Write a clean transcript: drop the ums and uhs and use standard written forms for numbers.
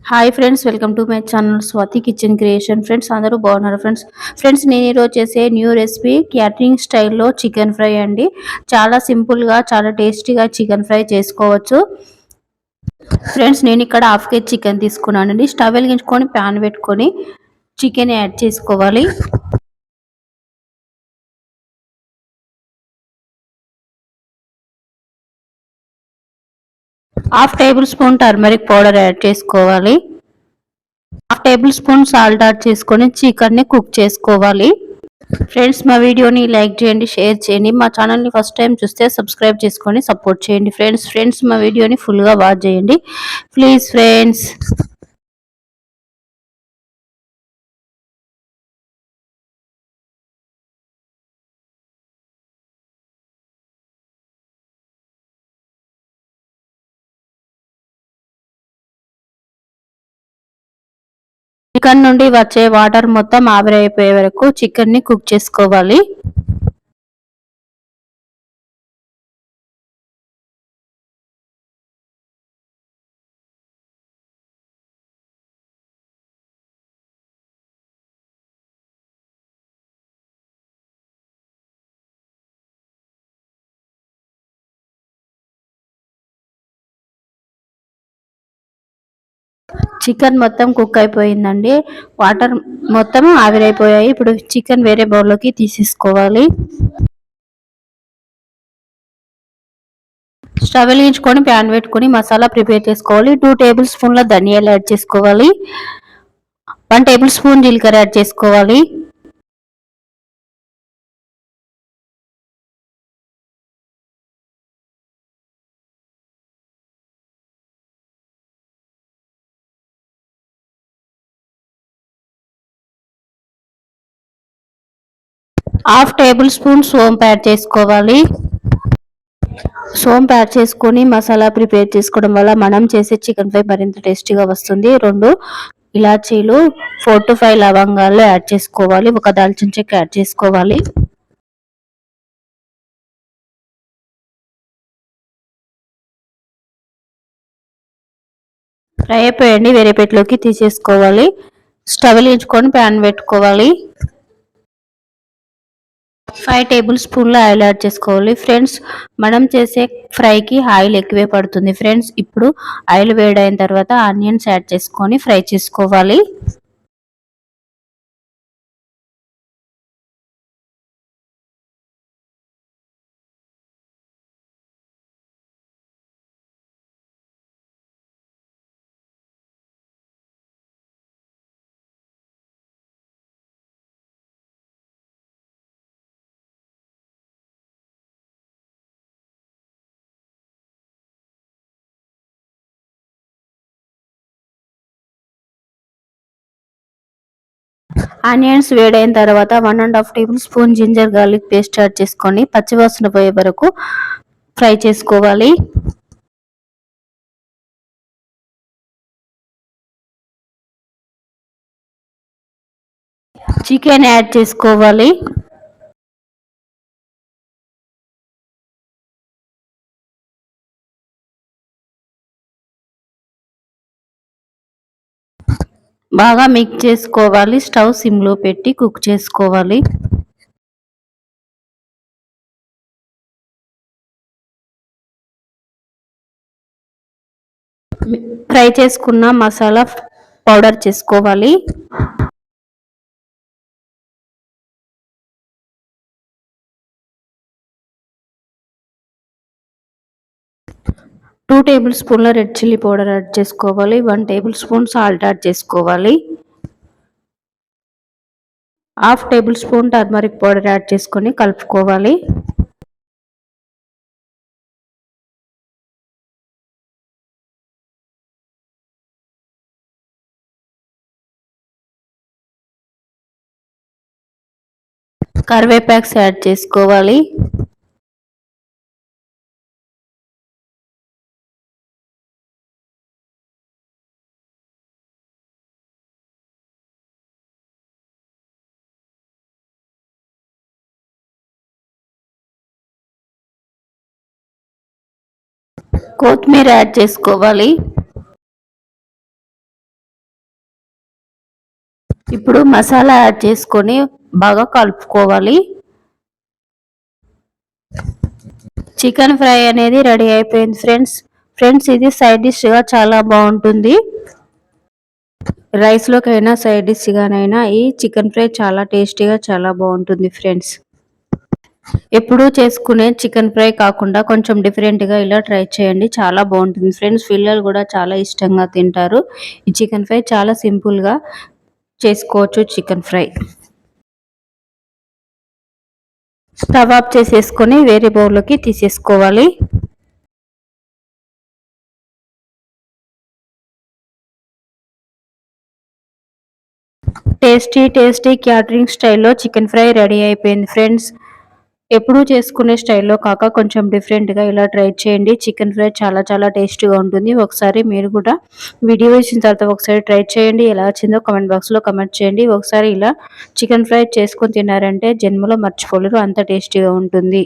Hi friends, welcome to my channel Swathi kitchen creation. Friends అందరూ బాగున్నారు friends నేను ఈరోజు చేసే న్యూ రెసిపీ క్యాటరింగ్ స్టైల్లో చికెన్ ఫ్రై అండి. చాలా సింపుల్గా చాలా టేస్టీగా చికెన్ ఫ్రై చేసుకోవచ్చు. ఫ్రెండ్స్ నేను ఇక్కడ హాఫ్ కేజీ చికెన్ తీసుకున్నానండి. స్టవ్ వెలిగించుకొని ప్యాన్ పెట్టుకొని చికెన్ యాడ్ చేసుకోవాలి. Half tablespoon turmeric powder add చేసుకోవాలి. Half tablespoon salt add చేసుకొని చికెన్ని కుక్ చేసుకోవాలి. ఫ్రెండ్స్ మా వీడియోని లైక్ చేయండి, షేర్ చేయండి. మా ఛానల్ని ఫస్ట్ టైం చూస్తే సబ్స్క్రైబ్ చేసుకొని సపోర్ట్ చేయండి. ఫ్రెండ్స్ మా వీడియోని ఫుల్గా వాచ్ చేయండి ప్లీజ్ ఫ్రెండ్స్. చికెన్ నుండి వచ్చే వాటర్ మొత్తం ఆవిరైపోయే వరకు చికెన్ని కుక్ చేసుకోవాలి. చికెన్ మొత్తం కుక్ అయిపోయిందండి. వాటర్ మొత్తం ఆవిరైపోయాయి. ఇప్పుడు చికెన్ వేరే బౌల్లోకి తీసేసుకోవాలి. స్టవ్ వెలిగించుకొని ప్యాన్ పెట్టుకొని మసాలా ప్రిపేర్ చేసుకోవాలి. 2 టేబుల్ స్పూన్ల ధనియాలు యాడ్ చేసుకోవాలి. 1 టేబుల్ స్పూన్ జీలకర్ర యాడ్ చేసుకోవాలి. హాఫ్ టేబుల్ స్పూన్ సోంపు యాడ్ చేసుకోవాలి. సోంపు యాడ్ చేసుకొని మసాలా ప్రిపేర్ చేసుకోవడం వల్ల మనం చేసే చికెన్ ఫ్రై మరింత టేస్టీగా వస్తుంది. 2 ఇలాచీలు, 4 to 5 లవంగాలు యాడ్ చేసుకోవాలి. 1 దాల్చిన చెక్క యాడ్ చేసుకోవాలి. ఫ్రై అయిపోయండి, వేరే ప్లేట్లోకి తీసేసుకోవాలి. స్టవ్ వెలిగించుకొని ప్యాన్ పెట్టుకోవాలి. 5 టేబుల్ స్పూన్ల ఆయిల్ యాడ్ చేసుకోవాలి. ఫ్రెండ్స్ మనం చేసే ఫ్రైకి ఆయిల్ ఎక్కువే పడుతుంది. ఫ్రెండ్స్ ఇప్పుడు ఆయిల్ వేడైన తర్వాత ఆనియన్స్ యాడ్ చేసుకొని ఫ్రై చేసుకోవాలి. ఆనియన్స్ వేడైన తర్వాత 1.5 tablespoon ginger garlic paste add చేసుకొని పచ్చివాసన పోయే వరకు ఫ్రై చేసుకోవాలి. చికెన్ యాడ్ చేసుకోవాలి. బాగా మిక్స్ చేసుకోవాలి. స్టవ్ సిమ్లో పెట్టి కుక్ చేసుకోవాలి. ఫ్రై చేసుకున్న మసాలా పౌడర్ చేసుకోవాలి. 2 టేబుల్ స్పూన్ల రెడ్ చిల్లీ పౌడర్ యాడ్ చేసుకోవాలి. 1 టేబుల్ స్పూన్ సాల్ట్ యాడ్ చేసుకోవాలి. Half tablespoon turmeric powder add చేసుకొని కలుపుకోవాలి. కరివేపాకు యాడ్ చేసుకోవాలి. కొత్తిమీర యాడ్ చేసుకోవాలి. ఇప్పుడు మసాలా యాడ్ చేసుకొని బాగా కలుపుకోవాలి. చికెన్ ఫ్రై అనేది రెడీ అయిపోయింది ఫ్రెండ్స్. ఇది సైడ్ డిష్గా చాలా బాగుంటుంది. రైస్లోకైనా సైడ్ డిష్గానైనా ఈ చికెన్ ఫ్రై చాలా టేస్టీగా చాలా బాగుంటుంది ఫ్రెండ్స్. ఎప్పుడూ చేసుకునే చికెన్ ఫ్రై కాకుండా కొంచెం డిఫరెంట్గా ఇలా ట్రై చేయండి, చాలా బాగుంటుంది ఫ్రెండ్స్. పిల్లలు కూడా చాలా ఇష్టంగా తింటారు. ఈ చికెన్ ఫ్రై చాలా సింపుల్గా చేసుకోవచ్చు. చికెన్ ఫ్రై స్టవ్ ఆఫ్ చేసేసుకొని వేరే బౌల్లోకి తీసేసుకోవాలి. టేస్టీ క్యాటరింగ్ స్టైల్లో చికెన్ ఫ్రై రెడీ అయిపోయింది ఫ్రెండ్స్. ఎప్పుడూ చేసుకునే స్టైల్లో కాక కొంచెం డిఫరెంట్గా ఇలా ట్రై చేయండి. చికెన్ ఫ్రై చాలా చాలా టేస్టీగా ఉంటుంది. ఒకసారి మీరు కూడా వీడియో ఇచ్చిన తర్వాత ఒకసారి ట్రై చేయండి. ఎలా వచ్చిందో కామెంట్ బాక్స్లో కామెంట్ చేయండి. ఒకసారి ఇలా చికెన్ ఫ్రై చేసుకొని తిన్నారంటే జన్మలో మర్చిపోలేరు, అంత టేస్టీగా ఉంటుంది.